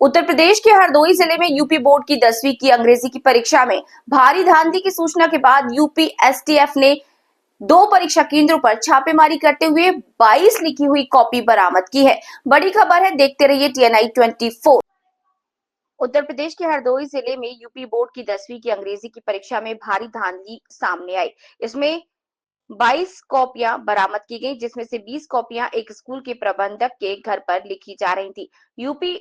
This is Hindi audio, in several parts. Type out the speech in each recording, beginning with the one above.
उत्तर प्रदेश के हरदोई जिले में यूपी बोर्ड की 10वीं की अंग्रेजी की परीक्षा में भारी धांधली की सूचना के बाद यूपी एसटीएफ ने 2 परीक्षा केंद्रों पर छापेमारी करते हुए 22 लिखी हुई कॉपी बरामद की है। बड़ी खबर है, देखते रहिए TNI 24। उत्तर प्रदेश के हरदोई जिले में यूपी बोर्ड की 10वीं की अंग्रेजी की परीक्षा में भारी धांधली सामने आई। इसमें 22 कॉपियां बरामद की गई, जिसमें से 20 कॉपियां एक स्कूल के प्रबंधक के घर पर लिखी जा रही थी। यूपी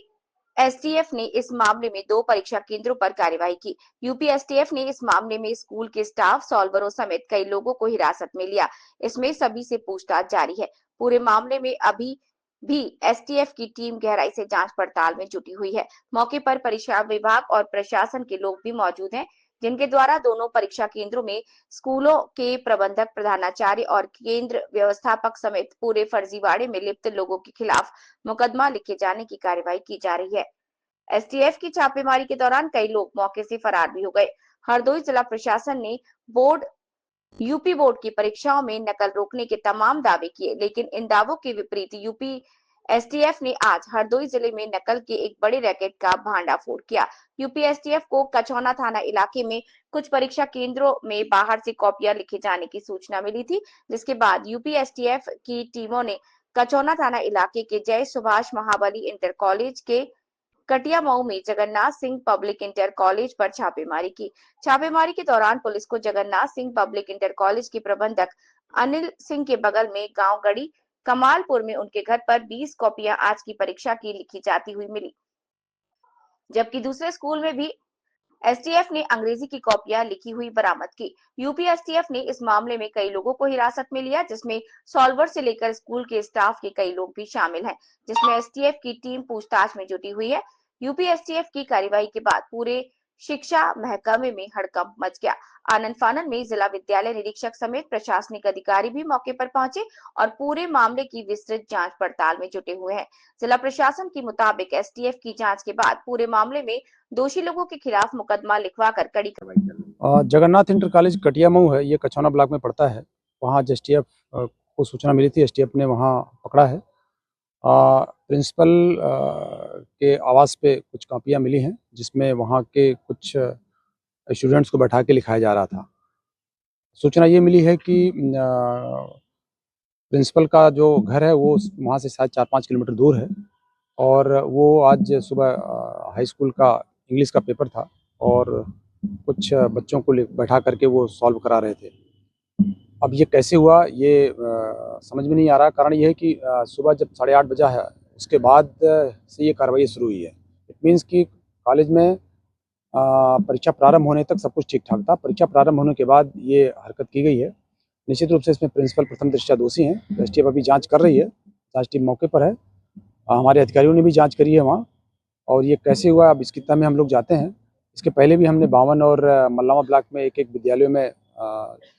एसटीएफ ने इस मामले में 2 परीक्षा केंद्रों पर कार्रवाई की। यूपी एसटीएफ ने इस मामले में स्कूल के स्टाफ, सॉल्वरों समेत कई लोगों को हिरासत में लिया। इसमें सभी से पूछताछ जारी है। पूरे मामले में अभी भी एसटीएफ की टीम गहराई से जांच पड़ताल में जुटी हुई है। मौके पर परीक्षा विभाग और प्रशासन के लोग भी मौजूद हैं, जिनके द्वारा दोनों परीक्षा केंद्रों में स्कूलों के प्रबंधक, प्रधानाचार्य और केंद्र व्यवस्थापक समेत पूरे फर्जीवाड़े में लिप्त लोगों के खिलाफ मुकदमा लिखे जाने की कार्रवाई की जा रही है। एसटीएफ की छापेमारी के दौरान कई लोग मौके से फरार भी हो गए। हरदोई जिला प्रशासन ने यूपी बोर्ड की परीक्षाओं में नकल रोकने के तमाम दावे किए, लेकिन इन दावों के विपरीत यूपी एसटीएफ ने आज हरदोई जिले में नकल के एक बड़े रैकेट का भांडाफोड़ किया। यूपी एसटीएफ को कचौना थाना इलाके में कुछ परीक्षा केंद्रों में बाहर से कॉपियां लिखे जाने की सूचना मिली थी, जिसके बाद यूपी एसटीएफ की टीमों ने कचौना थाना इलाके के जय सुभाष महाबली इंटर कॉलेज के कटिया मऊ में Jagannath Singh public inter college पर छापेमारी की। छापेमारी के दौरान पुलिस को Jagannath Singh public inter college के प्रबंधक अनिल सिंह के बगल में गांव गढ़ी कमालपुर में उनके घर पर 20 कॉपियां आज की परीक्षा की लिखी जाती हुई मिली, जबकि दूसरे स्कूल में भी एसटीएफ ने अंग्रेजी की कॉपियां लिखी हुई बरामद की। यूपी एसटीएफ ने इस मामले में कई लोगों को हिरासत में लिया, जिसमें सॉल्वर से लेकर स्कूल के स्टाफ के कई लोग भी शामिल हैं, जिसमें एसटीएफ की टीम पूछताछ में जुटी हुई है। यूपी एसटीएफ की कार्रवाई के बाद पूरे शिक्षा महकमे में हड़कंप मच गया। आनंद फानन में जिला विद्यालय निरीक्षक समेत प्रशासनिक अधिकारी भी मौके पर पहुंचे और पूरे मामले की विस्तृत जांच पड़ताल में जुटे हुए हैं। जिला प्रशासन के मुताबिक एसटीएफ की जांच के बाद पूरे मामले में दोषी लोगों के खिलाफ मुकदमा लिखवाकर कड़ी कार्रवाई। जगन्नाथ इंटर कॉलेज कटिया मऊ है, ये कचौना ब्लॉक में पड़ता है। वहाँ एसटीएफ को सूचना मिली थी, एसटीएफ ने वहाँ पकड़ा है। प्रिंसिपल के आवास पे कुछ कॉपियाँ मिली हैं, जिसमें वहाँ के कुछ स्टूडेंट्स को बैठा के लिखाया जा रहा था। सूचना ये मिली है कि प्रिंसिपल का जो घर है वो वहाँ से शायद 4-5 किलोमीटर दूर है, और वो आज सुबह हाई स्कूल का इंग्लिश का पेपर था और कुछ बच्चों को बैठा करके वो सॉल्व करा रहे थे। अब ये कैसे हुआ ये समझ में नहीं आ रहा। कारण ये है कि सुबह जब 8:30 बजा है, उसके बाद से ये कार्रवाई शुरू हुई है। इट मीन्स कि कॉलेज में परीक्षा प्रारंभ होने तक सब कुछ ठीक ठाक था। परीक्षा प्रारंभ होने के बाद ये हरकत की गई है। निश्चित रूप से इसमें प्रिंसिपल प्रथम दृष्टया दोषी हैं। एसटीएफ अभी जांच कर रही है, जांच टीम मौके पर है। हमारे अधिकारियों ने भी जांच करी है वहाँ, और ये कैसे हुआ अब इसकी तह में हम लोग जाते हैं। इसके पहले भी हमने 52 और मल्लावा ब्लॉक में एक विद्यालयों में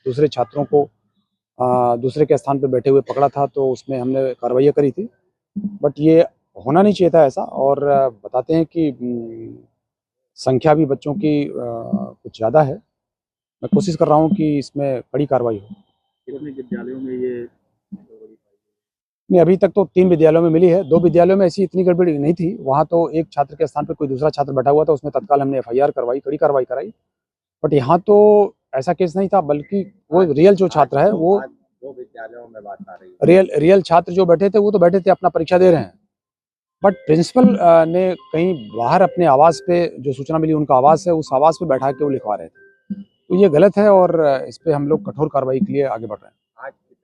दूसरे छात्रों को दूसरे के स्थान पर बैठे हुए पकड़ा था, तो उसमें हमने कार्रवाई करी थी। बट ये होना नहीं चाहिए था ऐसा। और बताते हैं कि संख्या भी बच्चों की कुछ ज़्यादा है। मैं कोशिश कर रहा हूँ कि इसमें कड़ी कार्रवाई हो। कितने विद्यालयों में ये नहीं, अभी तक तो 3 विद्यालयों में मिली है। 2 विद्यालयों में ऐसी इतनी गड़बड़ी नहीं थी। वहाँ तो एक छात्र के स्थान पर कोई दूसरा छात्र बैठा हुआ था, उसमें तत्काल हमने FIR करवाई, कड़ी कार्रवाई कराई। बट यहाँ तो ऐसा केस नहीं था, बल्कि वो रियल जो छात्र है वो 2 विद्यालयों में बात आ रही है। रियल छात्र जो बैठे थे वो तो बैठे थे, अपना परीक्षा दे रहे हैं। बट प्रिंसिपल ने कहीं बाहर अपने आवास पे, जो सूचना मिली उनका आवास है, उस आवास पे बैठा के वो लिखवा रहे थे। तो ये गलत है और इस पे हम लोग कठोर कार्रवाई के लिए आगे बढ़ रहे हैं।